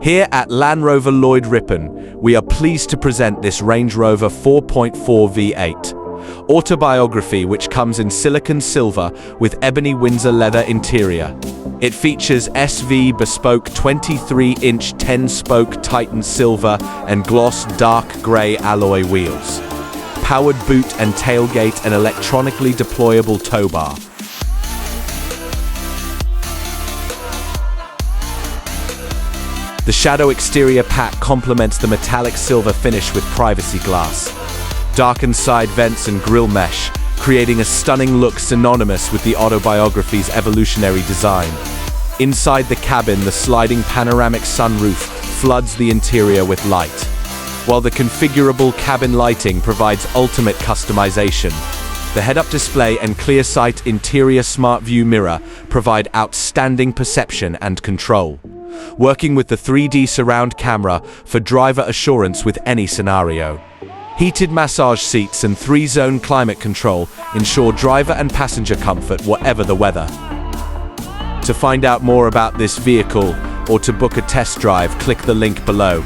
Here at Land Rover Lloyd Ripon, we are pleased to present this Range Rover 4.4 V8 Autobiography, which comes in silicon silver with Ebony Windsor leather interior. It features SV Bespoke 23-inch 10-spoke Titan silver and gloss dark grey alloy wheels, powered boot and tailgate, and electronically deployable tow bar. The shadow exterior pack complements the metallic silver finish with privacy glass, darkened side vents and grille mesh, creating a stunning look synonymous with the Autobiography's evolutionary design. Inside the cabin, the sliding panoramic sunroof floods the interior with light, while the configurable cabin lighting provides ultimate customization. The head-up display and clear sight interior smart view mirror provide outstanding perception and control, working with the 3D surround camera for driver assurance with any scenario. Heated massage seats and 3-zone climate control ensure driver and passenger comfort whatever the weather. To find out more about this vehicle or to book a test drive, click the link below.